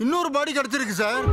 இன்னொரு பாடி கிடைச்சிருக்கு sir.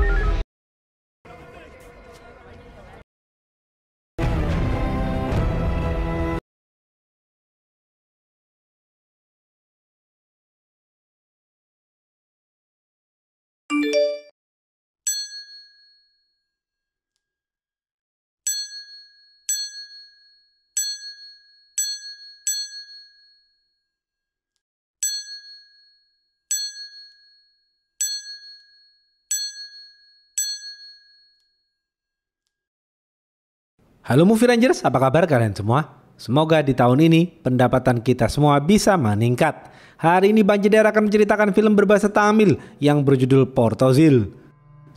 Halo Movie Rangers, apa kabar kalian semua? Semoga di tahun ini pendapatan kita semua bisa meningkat. Hari ini Bang Jeder akan menceritakan film berbahasa Tamil yang berjudul Portozil.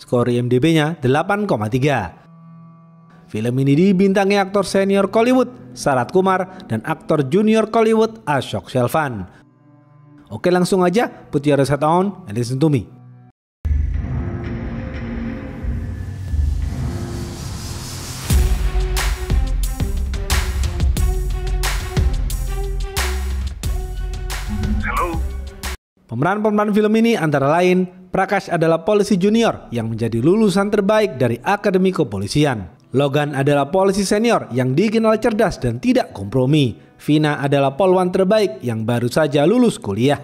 Skor IMDb-nya 8,3. Film ini dibintangi aktor senior Kollywood Sarath Kumar dan aktor junior Kollywood Ashok Selvan. Oke, langsung aja put your headset on and listen to me. Pemeran-pemeran film ini antara lain, Prakash adalah polisi junior yang menjadi lulusan terbaik dari Akademi Kepolisian. Logan adalah polisi senior yang dikenal cerdas dan tidak kompromi. Vina adalah polwan terbaik yang baru saja lulus kuliah.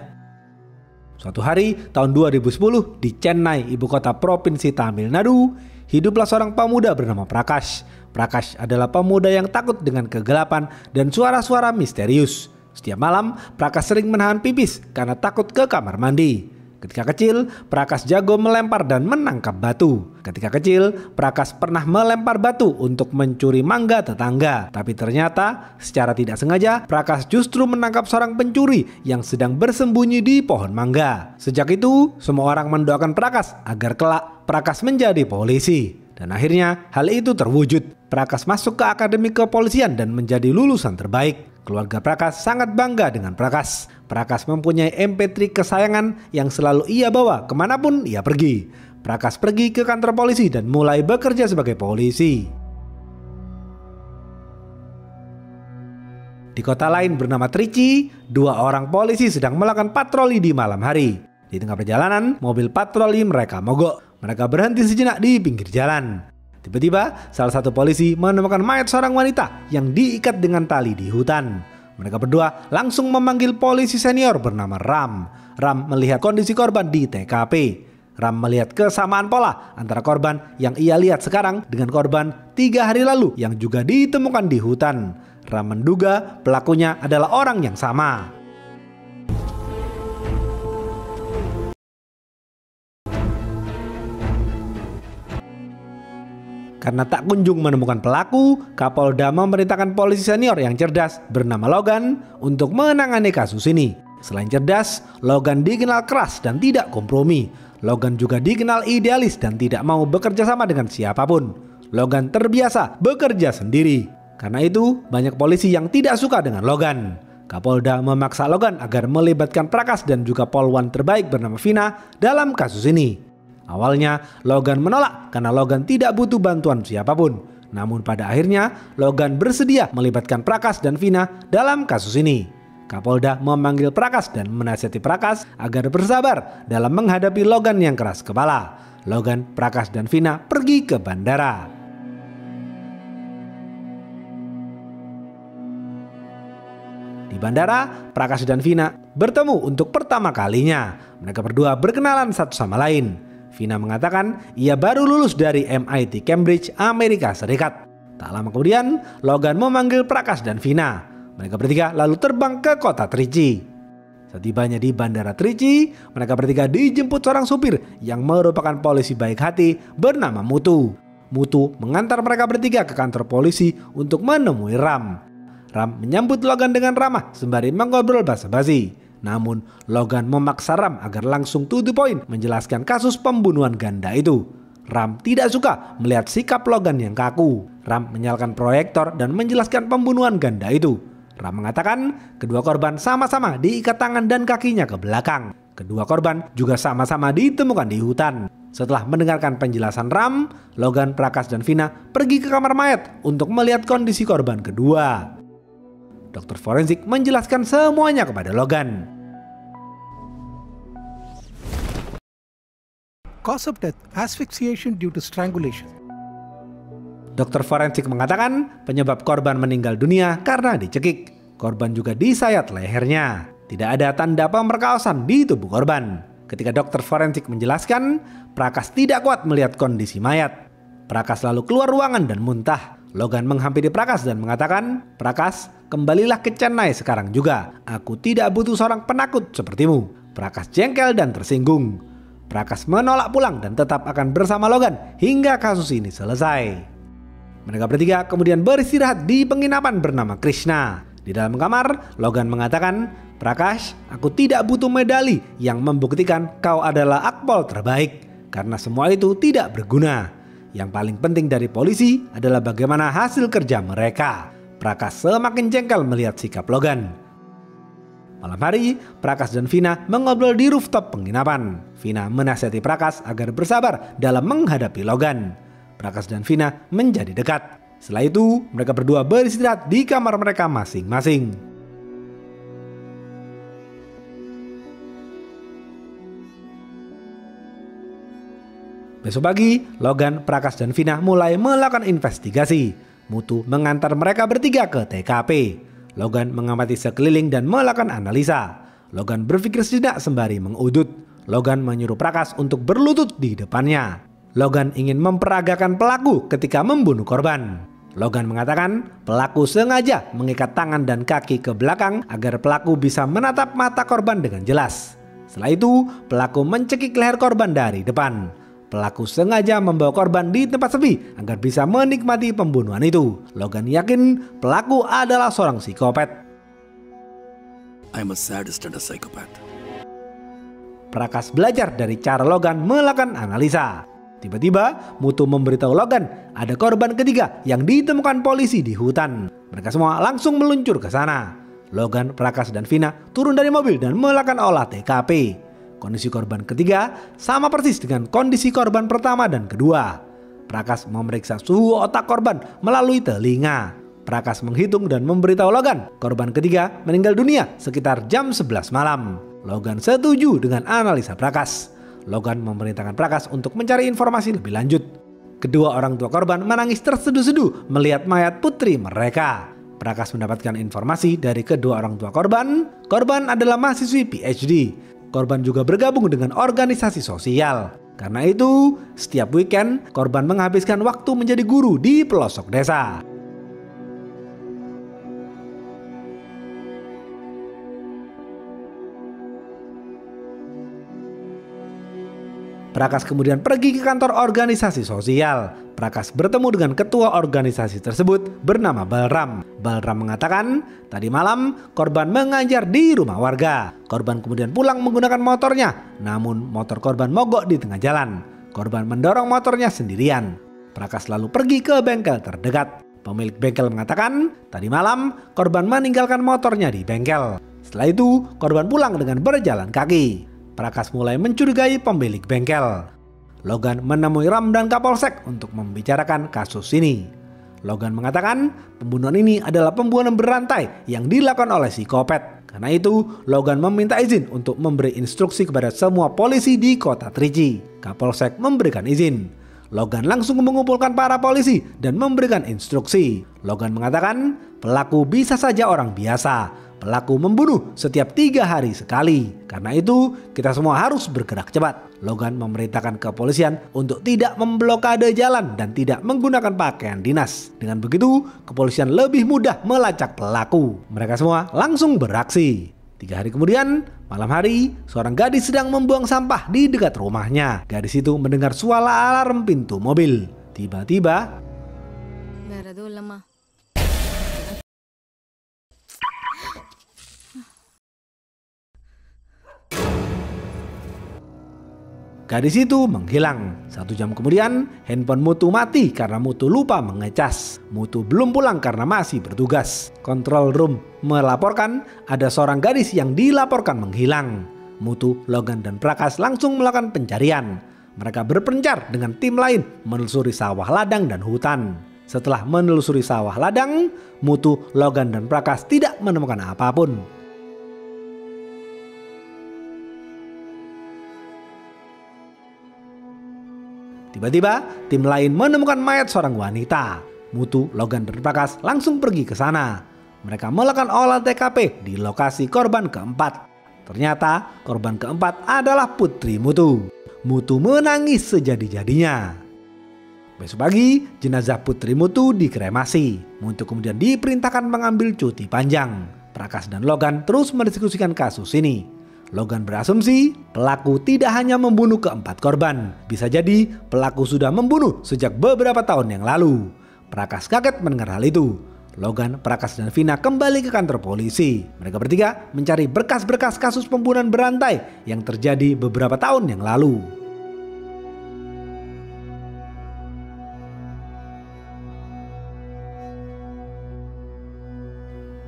Suatu hari tahun 2010 di Chennai, ibu kota provinsi Tamil Nadu, hiduplah seorang pemuda bernama Prakash. Prakash adalah pemuda yang takut dengan kegelapan dan suara-suara misterius. Setiap malam, Prakash sering menahan pipis karena takut ke kamar mandi. Ketika kecil, Prakash jago melempar dan menangkap batu. Ketika kecil, Prakash pernah melempar batu untuk mencuri mangga tetangga. Tapi ternyata, secara tidak sengaja, Prakash justru menangkap seorang pencuri yang sedang bersembunyi di pohon mangga. Sejak itu, semua orang mendoakan Prakash agar kelak Prakash menjadi polisi. Dan akhirnya, hal itu terwujud. Prakash masuk ke Akademi Kepolisian dan menjadi lulusan terbaik. Keluarga Prakash sangat bangga dengan Prakash. Prakash mempunyai MP3 kesayangan yang selalu ia bawa kemanapun ia pergi. Prakash pergi ke kantor polisi dan mulai bekerja sebagai polisi. Di kota lain bernama Trichy, dua orang polisi sedang melakukan patroli di malam hari. Di tengah perjalanan, mobil patroli mereka mogok. Mereka berhenti sejenak di pinggir jalan. Tiba-tiba, salah satu polisi menemukan mayat seorang wanita yang diikat dengan tali di hutan. Mereka berdua langsung memanggil polisi senior bernama Ram. Ram melihat kondisi korban di TKP. Ram melihat kesamaan pola antara korban yang ia lihat sekarang dengan korban 3 hari lalu yang juga ditemukan di hutan. Ram menduga pelakunya adalah orang yang sama. Karena tak kunjung menemukan pelaku, Kapolda memerintahkan polisi senior yang cerdas bernama Logan untuk menangani kasus ini. Selain cerdas, Logan dikenal keras dan tidak kompromi. Logan juga dikenal idealis dan tidak mau bekerja sama dengan siapapun. Logan terbiasa bekerja sendiri. Karena itu, banyak polisi yang tidak suka dengan Logan. Kapolda memaksa Logan agar melibatkan Prakash dan juga polwan terbaik bernama Vina dalam kasus ini. Awalnya Logan menolak karena Logan tidak butuh bantuan siapapun. Namun pada akhirnya Logan bersedia melibatkan Prakash dan Vina dalam kasus ini. Kapolda memanggil Prakash dan menasihati Prakash agar bersabar dalam menghadapi Logan yang keras kepala. Logan, Prakash dan Vina pergi ke bandara. Di bandara, Prakash dan Vina bertemu untuk pertama kalinya. Mereka berdua berkenalan satu sama lain. Vina mengatakan ia baru lulus dari MIT Cambridge, Amerika Serikat. Tak lama kemudian, Logan memanggil Prakash dan Vina. Mereka bertiga lalu terbang ke kota Trichy. Setibanya di bandara Trichy, mereka bertiga dijemput seorang supir yang merupakan polisi baik hati bernama Mutu. Mutu mengantar mereka bertiga ke kantor polisi untuk menemui Ram. Ram menyambut Logan dengan ramah sembari mengobrol basa-basi. Namun Logan memaksa Ram agar langsung to the point menjelaskan kasus pembunuhan ganda itu. Ram tidak suka melihat sikap Logan yang kaku. Ram menyalakan proyektor dan menjelaskan pembunuhan ganda itu. Ram mengatakan kedua korban sama-sama diikat tangan dan kakinya ke belakang. Kedua korban juga sama-sama ditemukan di hutan. Setelah mendengarkan penjelasan Ram, Logan, Prakash dan Vina pergi ke kamar mayat untuk melihat kondisi korban kedua. Dokter forensik menjelaskan semuanya kepada Logan. Cause of death, asphyxiation due to strangulation. Dokter forensik mengatakan penyebab korban meninggal dunia karena dicekik. Korban juga disayat lehernya. Tidak ada tanda pemerkosaan di tubuh korban. Ketika dokter forensik menjelaskan, Prakas tidak kuat melihat kondisi mayat. Prakas lalu keluar ruangan dan muntah. Logan menghampiri Prakas dan mengatakan, "Prakas, kembalilah ke Chennai sekarang juga. Aku tidak butuh seorang penakut sepertimu." Prakas jengkel dan tersinggung. Prakas menolak pulang dan tetap akan bersama Logan hingga kasus ini selesai. Mereka bertiga kemudian beristirahat di penginapan bernama Krishna. Di dalam kamar, Logan mengatakan, "Prakash, aku tidak butuh medali yang membuktikan kau adalah akpol terbaik. Karena semua itu tidak berguna. Yang paling penting dari polisi adalah bagaimana hasil kerja mereka." Prakash semakin jengkel melihat sikap Logan. Malam hari, Prakash dan Vina mengobrol di rooftop penginapan. Vina menasihati Prakash agar bersabar dalam menghadapi Logan. Prakash dan Vina menjadi dekat. Setelah itu, mereka berdua beristirahat di kamar mereka masing-masing. Besok pagi, Logan, Prakash, dan Vina mulai melakukan investigasi. Mutu mengantar mereka bertiga ke TKP. Logan mengamati sekeliling dan melakukan analisa. Logan berpikir sejenak sembari mengudut. Logan menyuruh Prakash untuk berlutut di depannya. Logan ingin memperagakan pelaku ketika membunuh korban. Logan mengatakan pelaku sengaja mengikat tangan dan kaki ke belakang agar pelaku bisa menatap mata korban dengan jelas. Setelah itu, pelaku mencekik leher korban dari depan. Pelaku sengaja membawa korban di tempat sepi agar bisa menikmati pembunuhan itu. Logan yakin pelaku adalah seorang psikopat. I'm a sadist and a psychopath. Prakash belajar dari cara Logan melakukan analisa. Tiba-tiba, Mutu memberitahu Logan ada korban ketiga yang ditemukan polisi di hutan. Mereka semua langsung meluncur ke sana. Logan, Prakash, dan Vina turun dari mobil dan melakukan olah TKP. Kondisi korban ketiga sama persis dengan kondisi korban pertama dan kedua. Prakash memeriksa suhu otak korban melalui telinga. Prakash menghitung dan memberitahu Logan korban ketiga meninggal dunia sekitar jam 11 malam. Logan setuju dengan analisa Prakash. Logan memerintahkan Prakash untuk mencari informasi lebih lanjut. Kedua orang tua korban menangis terseduh-seduh melihat mayat putri mereka. Prakash mendapatkan informasi dari kedua orang tua korban. Korban adalah mahasiswi PhD. Korban juga bergabung dengan organisasi sosial. Karena itu, setiap weekend korban menghabiskan waktu menjadi guru di pelosok desa. Prakash kemudian pergi ke kantor organisasi sosial. Prakash bertemu dengan ketua organisasi tersebut bernama Balram. Balram mengatakan, tadi malam korban mengajar di rumah warga. Korban kemudian pulang menggunakan motornya, namun motor korban mogok di tengah jalan. Korban mendorong motornya sendirian. Prakash lalu pergi ke bengkel terdekat. Pemilik bengkel mengatakan, tadi malam korban meninggalkan motornya di bengkel. Setelah itu, korban pulang dengan berjalan kaki. Prakash mulai mencurigai pemilik bengkel. Logan menemui Ram dan Kapolsek untuk membicarakan kasus ini. Logan mengatakan pembunuhan ini adalah pembunuhan berantai yang dilakukan oleh psikopat. Karena itu, Logan meminta izin untuk memberi instruksi kepada semua polisi di kota Trichy. Kapolsek memberikan izin. Logan langsung mengumpulkan para polisi dan memberikan instruksi. Logan mengatakan pelaku bisa saja orang biasa. Pelaku membunuh setiap 3 hari sekali. Karena itu, kita semua harus bergerak cepat. Logan memerintahkan kepolisian untuk tidak memblokade jalan dan tidak menggunakan pakaian dinas. Dengan begitu, kepolisian lebih mudah melacak pelaku. Mereka semua langsung beraksi. 3 hari kemudian, malam hari, seorang gadis sedang membuang sampah di dekat rumahnya. Gadis itu mendengar suara alarm pintu mobil. Tiba-tiba, gadis itu menghilang. 1 jam kemudian, handphone Mutu mati karena Mutu lupa mengecas. Mutu belum pulang karena masih bertugas. Control room melaporkan ada seorang gadis yang dilaporkan menghilang. Mutu, Logan, dan Prakash langsung melakukan pencarian. Mereka berpencar dengan tim lain menelusuri sawah ladang dan hutan. Setelah menelusuri sawah ladang, Mutu, Logan, dan Prakash tidak menemukan apapun. Tiba-tiba, tim lain menemukan mayat seorang wanita. Mutu, Logan, dan Prakas langsung pergi ke sana. Mereka melakukan olah TKP di lokasi korban keempat. Ternyata korban keempat adalah Putri Mutu. Mutu menangis sejadi-jadinya. Besok pagi, jenazah Putri Mutu dikremasi. Mutu kemudian diperintahkan mengambil cuti panjang. Prakas dan Logan terus mendiskusikan kasus ini. Logan berasumsi pelaku tidak hanya membunuh keempat korban. Bisa jadi pelaku sudah membunuh sejak beberapa tahun yang lalu. Prakas kaget mendengar hal itu. Logan, Prakas, dan Vina kembali ke kantor polisi. Mereka bertiga mencari berkas-berkas kasus pembunuhan berantai yang terjadi beberapa tahun yang lalu.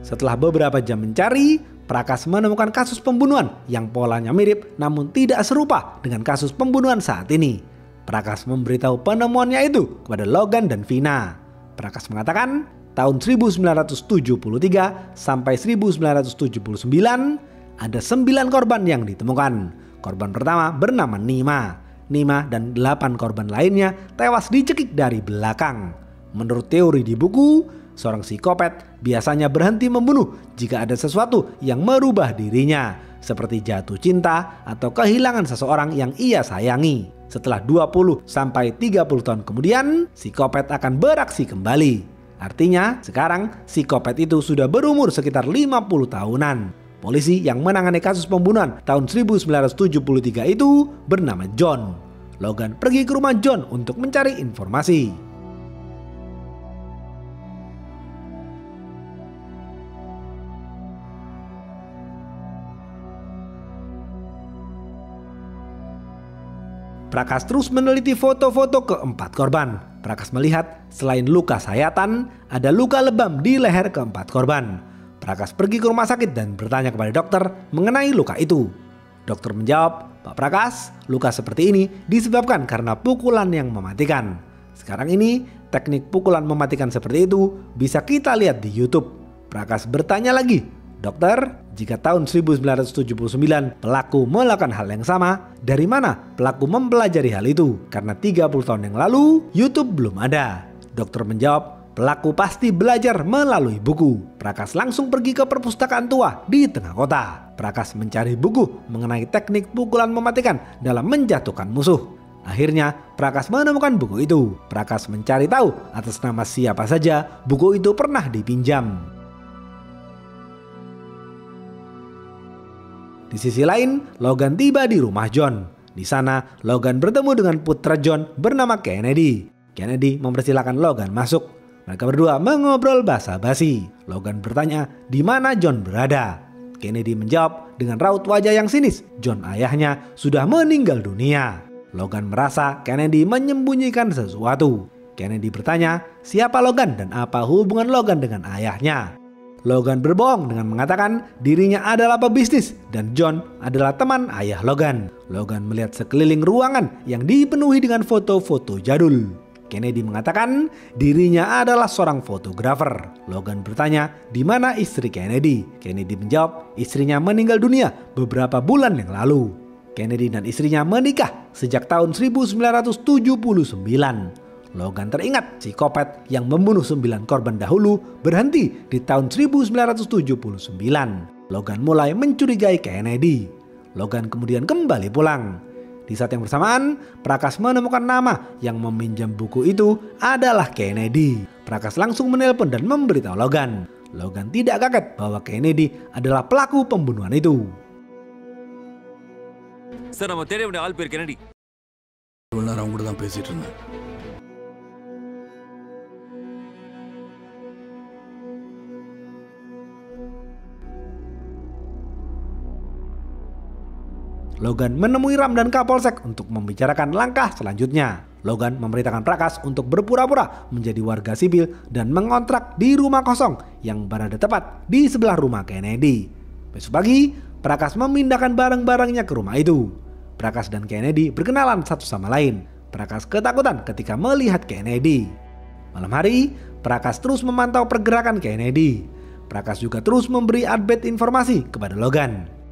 Setelah beberapa jam mencari, Prakas menemukan kasus pembunuhan yang polanya mirip namun tidak serupa dengan kasus pembunuhan saat ini. Prakas memberitahu penemuannya itu kepada Logan dan Vina. Prakas mengatakan tahun 1973 sampai 1979 ada 9 korban yang ditemukan. Korban pertama bernama Nima. Nima dan 8 korban lainnya tewas dicekik dari belakang. Menurut teori di buku, seorang psikopat biasanya berhenti membunuh jika ada sesuatu yang merubah dirinya, seperti jatuh cinta atau kehilangan seseorang yang ia sayangi. Setelah 20 sampai 30 tahun kemudian, psikopat akan beraksi kembali. Artinya, sekarang psikopat itu sudah berumur sekitar 50 tahunan. Polisi yang menangani kasus pembunuhan tahun 1973 itu bernama John. Logan pergi ke rumah John untuk mencari informasi. Prakas terus meneliti foto-foto keempat korban. Prakas melihat selain luka sayatan, ada luka lebam di leher keempat korban. Prakas pergi ke rumah sakit dan bertanya kepada dokter mengenai luka itu. Dokter menjawab, "Pak Prakas, luka seperti ini disebabkan karena pukulan yang mematikan. Sekarang ini teknik pukulan mematikan seperti itu bisa kita lihat di YouTube." Prakas bertanya lagi, "Dokter, jika tahun 1979 pelaku melakukan hal yang sama, dari mana pelaku mempelajari hal itu? Karena 30 tahun yang lalu YouTube belum ada." Dokter menjawab, "Pelaku pasti belajar melalui buku." Prakas langsung pergi ke perpustakaan tua di tengah kota. Prakas mencari buku mengenai teknik pukulan mematikan dalam menjatuhkan musuh. Akhirnya Prakas menemukan buku itu. Prakas mencari tahu atas nama siapa saja buku itu pernah dipinjam. Di sisi lain, Logan tiba di rumah John. Di sana, Logan bertemu dengan putra John bernama Kennedy. Kennedy mempersilahkan Logan masuk. Mereka berdua mengobrol basa-basi. Logan bertanya di mana John berada. Kennedy menjawab dengan raut wajah yang sinis. John ayahnya sudah meninggal dunia. Logan merasa Kennedy menyembunyikan sesuatu. Kennedy bertanya siapa Logan dan apa hubungan Logan dengan ayahnya. Logan berbohong dengan mengatakan dirinya adalah pebisnis dan John adalah teman ayah Logan. Logan melihat sekeliling ruangan yang dipenuhi dengan foto-foto jadul. Kennedy mengatakan dirinya adalah seorang fotografer. Logan bertanya di mana istri Kennedy. Kennedy menjawab istrinya meninggal dunia beberapa bulan yang lalu. Kennedy dan istrinya menikah sejak tahun 1979. Logan teringat psikopat yang membunuh 9 korban dahulu berhenti di tahun 1979. Logan mulai mencurigai Kennedy. Logan kemudian kembali pulang. Di saat yang bersamaan, Prakas menemukan nama yang meminjam buku itu adalah Kennedy. Prakas langsung menelpon dan memberitahu Logan. Logan tidak kaget bahwa Kennedy adalah pelaku pembunuhan itu. Sir, nama தேடி ஆள் பேர் Kennedy. நான் கூட தான் பேசிட்டு இருந்தேன். Logan menemui Ram dan Kapolsek untuk membicarakan langkah selanjutnya. Logan memerintahkan Prakas untuk berpura-pura menjadi warga sipil dan mengontrak di rumah kosong yang berada tepat di sebelah rumah Kennedy. Besok pagi, Prakas memindahkan barang-barangnya ke rumah itu. Prakas dan Kennedy berkenalan satu sama lain. Prakas ketakutan ketika melihat Kennedy. Malam hari, Prakas terus memantau pergerakan Kennedy. Prakas juga terus memberi update informasi kepada Logan.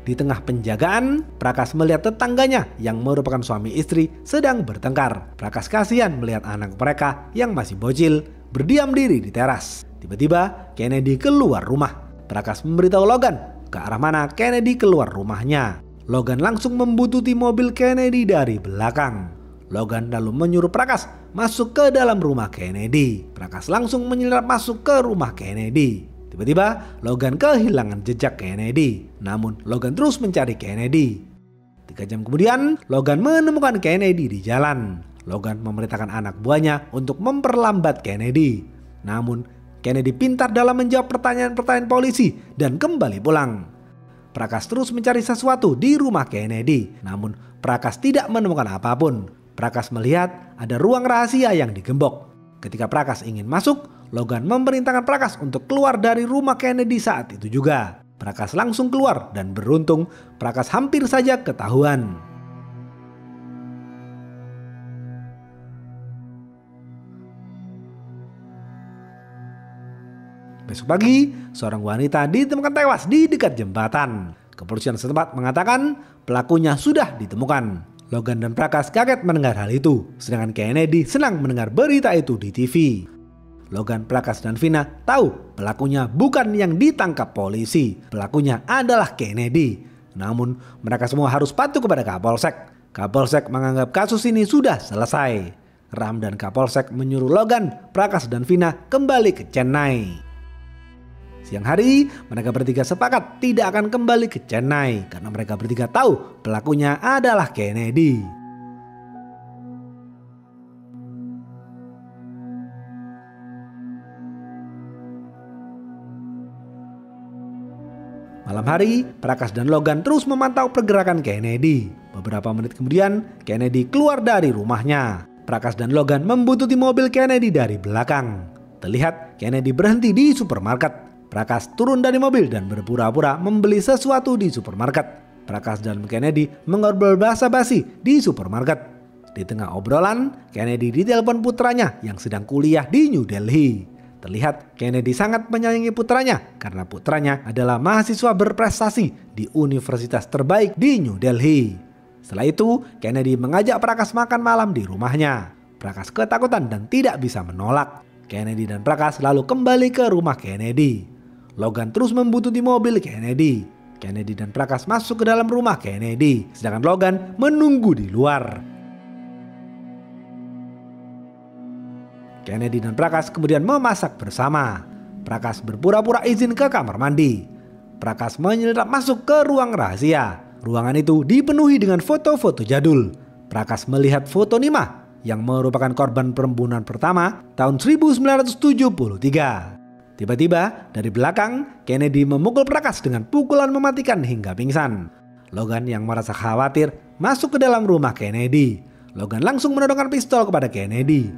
Di tengah penjagaan, Prakas melihat tetangganya yang merupakan suami istri sedang bertengkar. Prakas kasihan melihat anak mereka yang masih bocil berdiam diri di teras. Tiba-tiba Kennedy keluar rumah. Prakas memberitahu Logan ke arah mana Kennedy keluar rumahnya. Logan langsung membuntuti mobil Kennedy dari belakang. Logan lalu menyuruh Prakas masuk ke dalam rumah Kennedy. Prakas langsung menyelinap masuk ke rumah Kennedy. Tiba-tiba Logan kehilangan jejak Kennedy. Namun Logan terus mencari Kennedy. 3 jam kemudian Logan menemukan Kennedy di jalan. Logan memerintahkan anak buahnya untuk memperlambat Kennedy. Namun Kennedy pintar dalam menjawab pertanyaan-pertanyaan polisi dan kembali pulang. Prakas terus mencari sesuatu di rumah Kennedy. Namun Prakas tidak menemukan apapun. Prakas melihat ada ruang rahasia yang digembok. Ketika Prakas ingin masuk, Logan memerintahkan Prakas untuk keluar dari rumah Kennedy saat itu juga. Prakas langsung keluar dan beruntung Prakas hampir saja ketahuan. Besok pagi, seorang wanita ditemukan tewas di dekat jembatan. Kepolisian setempat mengatakan pelakunya sudah ditemukan. Logan dan Prakas kaget mendengar hal itu, sedangkan Kennedy senang mendengar berita itu di TV. Logan, Prakas, dan Vina tahu pelakunya bukan yang ditangkap polisi. Pelakunya adalah Kennedy. Namun mereka semua harus patuh kepada Kapolsek. Kapolsek menganggap kasus ini sudah selesai. Ram dan Kapolsek menyuruh Logan, Prakas, dan Vina kembali ke Chennai. Siang hari, mereka bertiga sepakat tidak akan kembali ke Chennai karena mereka bertiga tahu pelakunya adalah Kennedy. Malam hari, Prakas dan Logan terus memantau pergerakan Kennedy. Beberapa menit kemudian, Kennedy keluar dari rumahnya. Prakas dan Logan membuntuti mobil Kennedy dari belakang. Terlihat Kennedy berhenti di supermarket. Prakas turun dari mobil dan berpura-pura membeli sesuatu di supermarket. Prakas dan Kennedy mengobrol basa-basi di supermarket. Di tengah obrolan, Kennedy ditelepon putranya yang sedang kuliah di New Delhi. Terlihat Kennedy sangat menyayangi putranya karena putranya adalah mahasiswa berprestasi di universitas terbaik di New Delhi. Setelah itu, Kennedy mengajak Prakas makan malam di rumahnya. Prakas ketakutan dan tidak bisa menolak. Kennedy dan Prakas lalu kembali ke rumah Kennedy. Logan terus membuntuti mobil Kennedy. Kennedy dan Prakas masuk ke dalam rumah Kennedy, sedangkan Logan menunggu di luar. Kennedy dan Prakas kemudian memasak bersama. Prakas berpura-pura izin ke kamar mandi. Prakas menyelinap masuk ke ruang rahasia. Ruangan itu dipenuhi dengan foto-foto jadul. Prakas melihat foto Nima yang merupakan korban pembunuhan pertama tahun 1973. Tiba-tiba dari belakang, Kennedy memukul Prakas dengan pukulan mematikan hingga pingsan. Logan yang merasa khawatir masuk ke dalam rumah Kennedy. Logan langsung menodongkan pistol kepada Kennedy.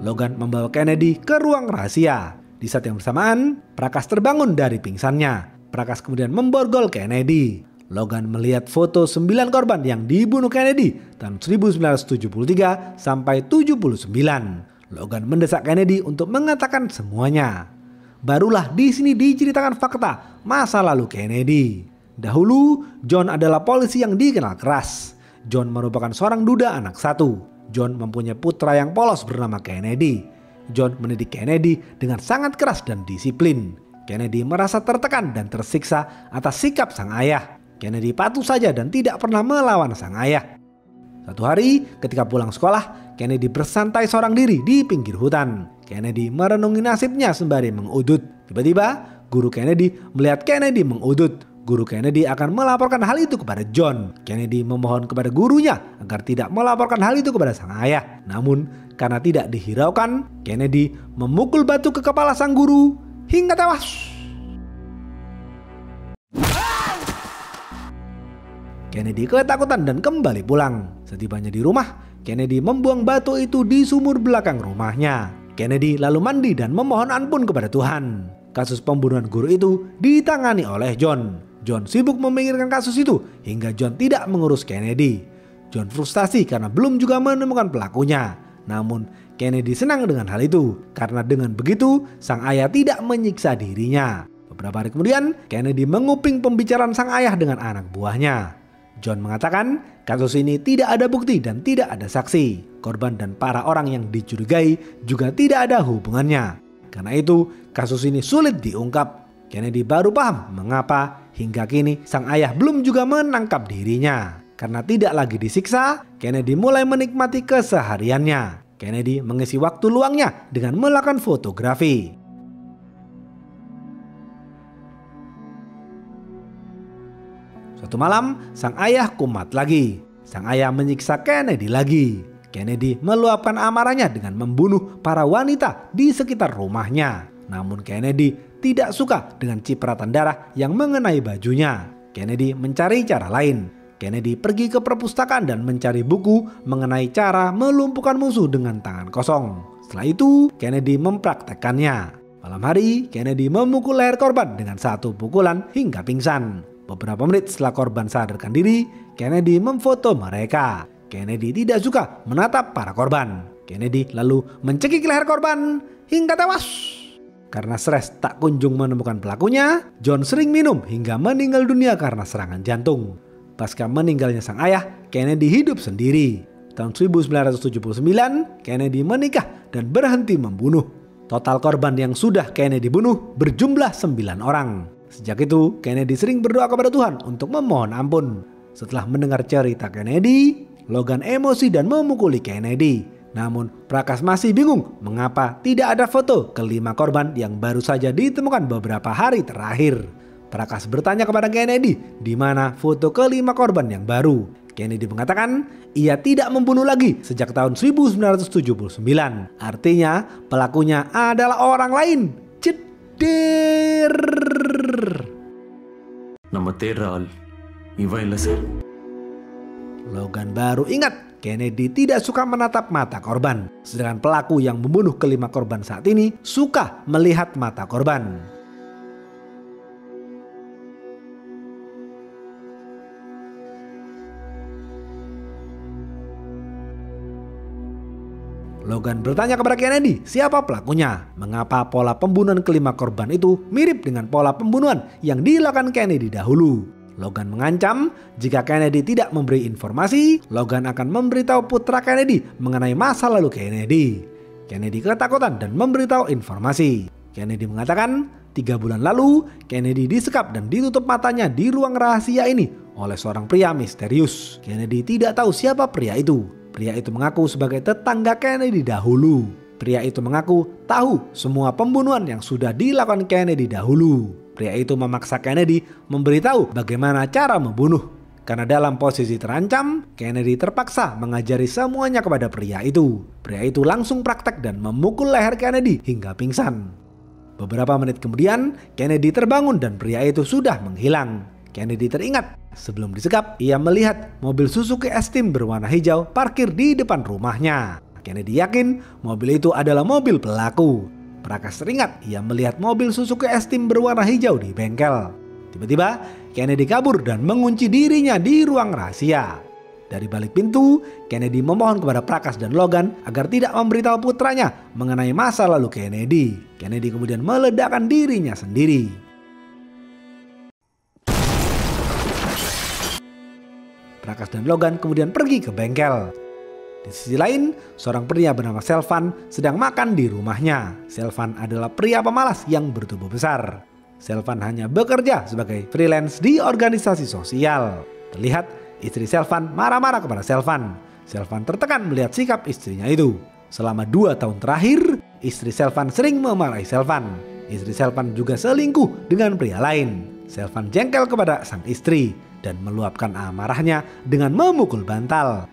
Logan membawa Kennedy ke ruang rahasia. Di saat yang bersamaan, Prakas terbangun dari pingsannya. Prakas kemudian memborgol Kennedy. Logan melihat foto 9 korban yang dibunuh Kennedy tahun 1973 sampai 79. Logan mendesak Kennedy untuk mengatakan semuanya. Barulah di sini diceritakan fakta masa lalu Kennedy. Dahulu, John adalah polisi yang dikenal keras. John merupakan seorang duda anak satu. John mempunyai putra yang polos bernama Kennedy. John mendidik Kennedy dengan sangat keras dan disiplin. Kennedy merasa tertekan dan tersiksa atas sikap sang ayah. Kennedy patuh saja dan tidak pernah melawan sang ayah. Satu hari ketika pulang sekolah, Kennedy bersantai seorang diri di pinggir hutan. Kennedy merenungi nasibnya sembari mengudut. Tiba-tiba guru Kennedy melihat Kennedy mengudut. Guru Kennedy akan melaporkan hal itu kepada John. Kennedy memohon kepada gurunya agar tidak melaporkan hal itu kepada sang ayah. Namun karena tidak dihiraukan, Kennedy memukul batu ke kepala sang guru hingga tewas. Kennedy ketakutan dan kembali pulang. Setibanya di rumah, Kennedy membuang batu itu di sumur belakang rumahnya. Kennedy lalu mandi dan memohon ampun kepada Tuhan. Kasus pembunuhan guru itu ditangani oleh John. John sibuk memikirkan kasus itu hingga John tidak mengurus Kennedy. John frustasi karena belum juga menemukan pelakunya. Namun Kennedy senang dengan hal itu karena dengan begitu sang ayah tidak menyiksa dirinya. Beberapa hari kemudian, Kennedy menguping pembicaraan sang ayah dengan anak buahnya. John mengatakan kasus ini tidak ada bukti dan tidak ada saksi. Korban dan para orang yang dicurigai juga tidak ada hubungannya. Karena itu, kasus ini sulit diungkap. Kennedy baru paham mengapa hingga kini sang ayah belum juga menangkap dirinya. Karena tidak lagi disiksa, Kennedy mulai menikmati kesehariannya. Kennedy mengisi waktu luangnya dengan melakukan fotografi. Suatu malam, sang ayah kumat lagi. Sang ayah menyiksa Kennedy lagi. Kennedy meluapkan amarahnya dengan membunuh para wanita di sekitar rumahnya. Namun Kennedy tidak suka dengan cipratan darah yang mengenai bajunya. Kennedy mencari cara lain. Kennedy pergi ke perpustakaan dan mencari buku mengenai cara melumpuhkan musuh dengan tangan kosong. Setelah itu, Kennedy mempraktekkannya. Malam hari, Kennedy memukul leher korban dengan satu pukulan hingga pingsan. Beberapa menit setelah korban sadarkan diri, Kennedy memfoto mereka. Kennedy tidak suka menatap para korban. Kennedy lalu mencekik leher korban hingga tewas. Karena stres tak kunjung menemukan pelakunya, John sering minum hingga meninggal dunia karena serangan jantung. Pasca meninggalnya sang ayah, Kennedy hidup sendiri. Tahun 1979, Kennedy menikah dan berhenti membunuh. Total korban yang sudah Kennedy bunuh berjumlah 9 orang. Sejak itu, Kennedy sering berdoa kepada Tuhan untuk memohon ampun. Setelah mendengar cerita Kennedy, Logan emosi dan memukuli Kennedy. Namun, Prakash masih bingung mengapa tidak ada foto kelima korban yang baru saja ditemukan beberapa hari terakhir. Prakash bertanya kepada Kennedy di mana foto kelima korban yang baru. Kennedy mengatakan ia tidak membunuh lagi sejak tahun 1979. Artinya, pelakunya adalah orang lain. Ceder. நம்ம தேடுற ஆள் இவன் இல்லை sir. Logan baru ingat Kennedy tidak suka menatap mata korban. Sedangkan pelaku yang membunuh kelima korban saat ini suka melihat mata korban. Logan bertanya kepada Kennedy siapa pelakunya. Mengapa pola pembunuhan kelima korban itu mirip dengan pola pembunuhan yang dilakukan Kennedy dahulu. Logan mengancam jika Kennedy tidak memberi informasi, Logan akan memberitahu putra Kennedy mengenai masa lalu Kennedy. Kennedy ketakutan dan memberitahu informasi. Kennedy mengatakan 3 bulan lalu Kennedy disekap dan ditutup matanya di ruang rahasia ini oleh seorang pria misterius. Kennedy tidak tahu siapa pria itu. Pria itu mengaku sebagai tetangga Kennedy dahulu. Pria itu mengaku tahu semua pembunuhan yang sudah dilakukan Kennedy dahulu. Pria itu memaksa Kennedy memberitahu bagaimana cara membunuh. Karena dalam posisi terancam, Kennedy terpaksa mengajari semuanya kepada pria itu. Pria itu langsung praktek dan memukul leher Kennedy hingga pingsan. Beberapa menit kemudian, Kennedy terbangun dan pria itu sudah menghilang. Kennedy teringat sebelum disekap, ia melihat mobil Suzuki S-Team berwarna hijau parkir di depan rumahnya. Kennedy yakin mobil itu adalah mobil pelaku. Prakash teringat ia melihat mobil Suzuki S-Team berwarna hijau di bengkel. Tiba-tiba Kennedy kabur dan mengunci dirinya di ruang rahasia. Dari balik pintu, Kennedy memohon kepada Prakash dan Logan agar tidak memberitahu putranya mengenai masa lalu Kennedy. Kennedy kemudian meledakkan dirinya sendiri. Prakash dan Logan kemudian pergi ke bengkel. Di sisi lain, seorang pria bernama Selvan sedang makan di rumahnya. Selvan adalah pria pemalas yang bertubuh besar. Selvan hanya bekerja sebagai freelance di organisasi sosial. Terlihat istri Selvan marah-marah kepada Selvan. Selvan tertekan melihat sikap istrinya itu. Selama 2 tahun terakhir, istri Selvan sering memarahi Selvan. Istri Selvan juga selingkuh dengan pria lain. Selvan jengkel kepada sang istri dan meluapkan amarahnya dengan memukul bantal.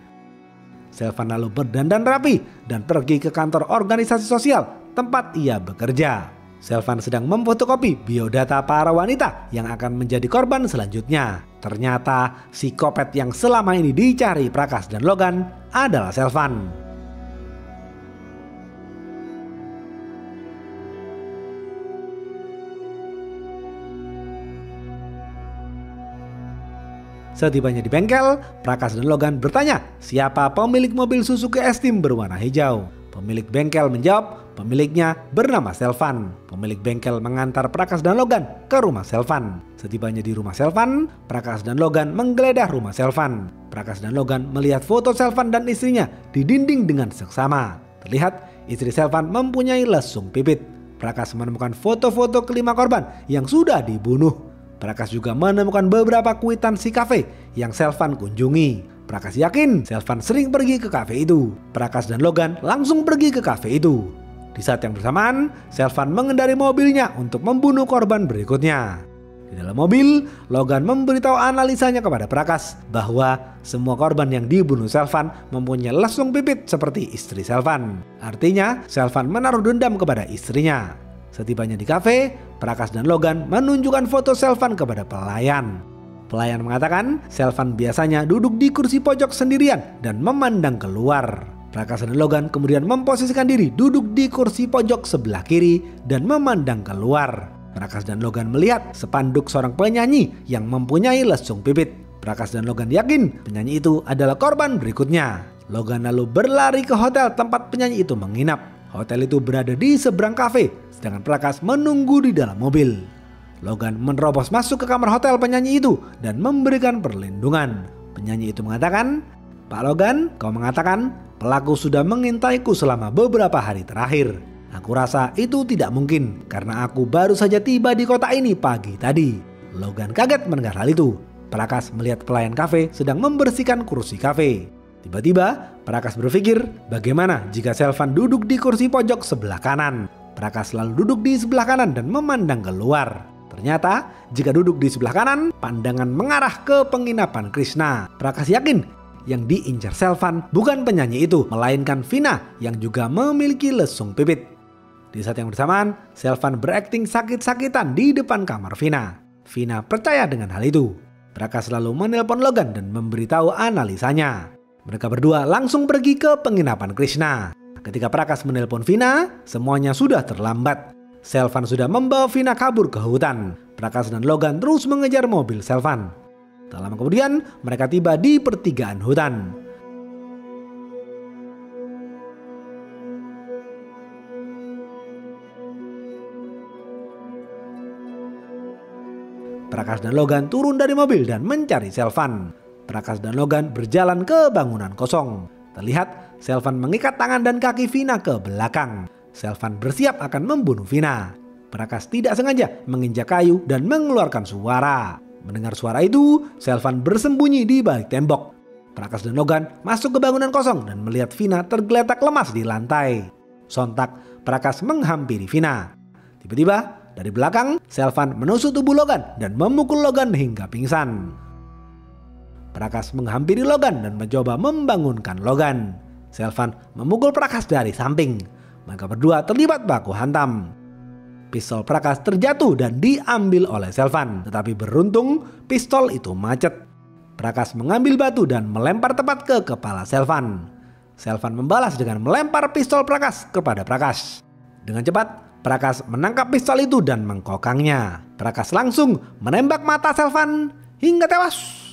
Selvan lalu berdandan rapi dan pergi ke kantor organisasi sosial tempat ia bekerja. Selvan sedang memfotokopi biodata para wanita yang akan menjadi korban selanjutnya. Ternyata psikopat yang selama ini dicari Prakash dan Logan adalah Selvan. Setibanya di bengkel, Prakash dan Logan bertanya siapa pemilik mobil Suzuki S-Team berwarna hijau. Pemilik bengkel menjawab pemiliknya bernama Selvan. Pemilik bengkel mengantar Prakas dan Logan ke rumah Selvan. Setibanya di rumah Selvan, Prakas dan Logan menggeledah rumah Selvan. Prakas dan Logan melihat foto Selvan dan istrinya di dinding dengan seksama. Terlihat istri Selvan mempunyai lesung pipit. Prakas menemukan foto-foto kelima korban yang sudah dibunuh. Prakas juga menemukan beberapa kwitansi kafe yang Selvan kunjungi. Prakas yakin Selvan sering pergi ke kafe itu. Prakas dan Logan langsung pergi ke kafe itu. Di saat yang bersamaan, Selvan mengendari mobilnya untuk membunuh korban berikutnya. Di dalam mobil, Logan memberitahu analisanya kepada Prakas bahwa semua korban yang dibunuh Selvan mempunyai lesung pipit seperti istri Selvan. Artinya, Selvan menaruh dendam kepada istrinya. Setibanya di kafe, Prakas dan Logan menunjukkan foto Selvan kepada pelayan. Pelayan mengatakan Selvan biasanya duduk di kursi pojok sendirian dan memandang keluar. Prakas dan Logan kemudian memposisikan diri duduk di kursi pojok sebelah kiri dan memandang keluar. Prakas dan Logan melihat spanduk seorang penyanyi yang mempunyai lesung pipit. Prakas dan Logan yakin penyanyi itu adalah korban berikutnya. Logan lalu berlari ke hotel tempat penyanyi itu menginap. Hotel itu berada di seberang kafe, sedangkan Prakas menunggu di dalam mobil. Logan menerobos masuk ke kamar hotel penyanyi itu dan memberikan perlindungan. Penyanyi itu mengatakan, "Pak Logan, kau mengatakan pelaku sudah mengintaiku selama beberapa hari terakhir. Aku rasa itu tidak mungkin karena aku baru saja tiba di kota ini pagi tadi." Logan kaget mendengar hal itu. Prakas melihat pelayan kafe sedang membersihkan kursi kafe. Tiba-tiba Prakas berpikir bagaimana jika Selvan duduk di kursi pojok sebelah kanan. Prakas lalu duduk di sebelah kanan dan memandang keluar. Ternyata jika duduk di sebelah kanan, pandangan mengarah ke penginapan Krishna. Prakas yakin yang diincar Selvan bukan penyanyi itu, melainkan Vina yang juga memiliki lesung pipit. Di saat yang bersamaan, Selvan berakting sakit-sakitan di depan kamar Vina. Vina percaya dengan hal itu. Prakas lalu menelpon Logan dan memberitahu analisanya. Mereka berdua langsung pergi ke penginapan Krishna. Ketika Prakas menelpon Vina, semuanya sudah terlambat. Selvan sudah membawa Vina kabur ke hutan. Prakas dan Logan terus mengejar mobil Selvan. Tak lama kemudian mereka tiba di pertigaan hutan. Prakas dan Logan turun dari mobil dan mencari Selvan. Prakas dan Logan berjalan ke bangunan kosong. Terlihat Selvan mengikat tangan dan kaki Vina ke belakang. Selvan bersiap akan membunuh Vina. Prakas tidak sengaja menginjak kayu dan mengeluarkan suara. Mendengar suara itu, Selvan bersembunyi di balik tembok. Prakas dan Logan masuk ke bangunan kosong dan melihat Vina tergeletak lemas di lantai. Sontak, Prakas menghampiri Vina. Tiba-tiba, dari belakang, Selvan menusuk tubuh Logan dan memukul Logan hingga pingsan. Prakas menghampiri Logan dan mencoba membangunkan Logan. Selvan memukul Prakas dari samping. Mereka berdua terlibat baku hantam. Pistol Prakas terjatuh dan diambil oleh Selvan. Tetapi beruntung pistol itu macet. Prakas mengambil batu dan melempar tepat ke kepala Selvan. Selvan membalas dengan melempar pistol Prakas kepada Prakas. Dengan cepat Prakas menangkap pistol itu dan mengkokangnya. Prakas langsung menembak mata Selvan hingga tewas.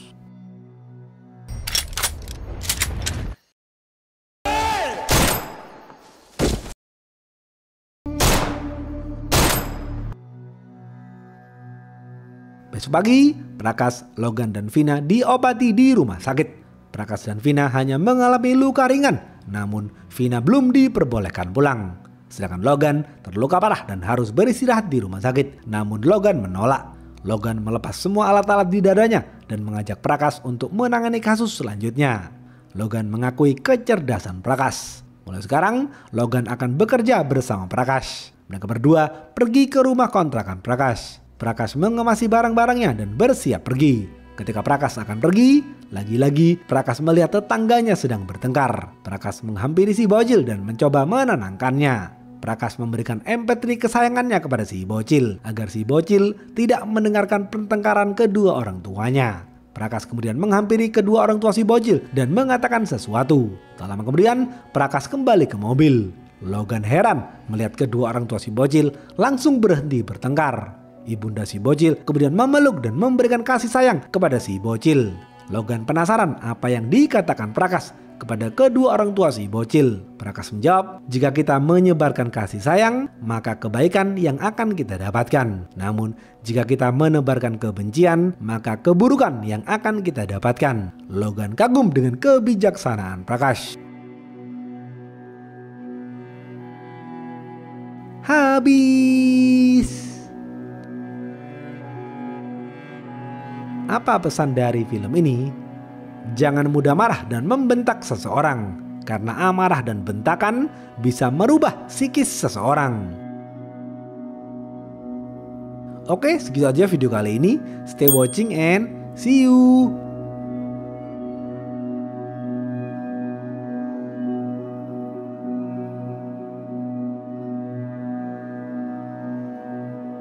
Besok pagi, Prakas, Logan, dan Vina diobati di rumah sakit. Prakas dan Vina hanya mengalami luka ringan, namun Vina belum diperbolehkan pulang. Sedangkan Logan terluka parah dan harus beristirahat di rumah sakit. Namun Logan menolak. Logan melepas semua alat-alat di dadanya dan mengajak Prakas untuk menangani kasus selanjutnya. Logan mengakui kecerdasan Prakas. Mulai sekarang, Logan akan bekerja bersama Prakas. Mereka berdua pergi ke rumah kontrakan Prakas. Prakas mengemasi barang-barangnya dan bersiap pergi. Ketika Prakas akan pergi, lagi-lagi Prakas melihat tetangganya sedang bertengkar. Prakas menghampiri si bocil dan mencoba menenangkannya. Prakas memberikan MP3 kesayangannya kepada si bocil agar si bocil tidak mendengarkan pertengkaran kedua orang tuanya. Prakas kemudian menghampiri kedua orang tua si bocil dan mengatakan sesuatu. Tak lama kemudian Prakas kembali ke mobil. Logan heran melihat kedua orang tua si bocil langsung berhenti bertengkar. Ibunda si bocil kemudian memeluk dan memberikan kasih sayang kepada si bocil. Logan penasaran apa yang dikatakan Prakas kepada kedua orang tua si bocil. Prakash menjawab, jika kita menyebarkan kasih sayang, maka kebaikan yang akan kita dapatkan. Namun, jika kita menebarkan kebencian, maka keburukan yang akan kita dapatkan. Logan kagum dengan kebijaksanaan Prakash. Habis. Apa pesan dari film ini? Jangan mudah marah dan membentak seseorang, karena amarah dan bentakan bisa merubah psikis seseorang. Oke, segitu aja video kali ini. Stay watching and see you.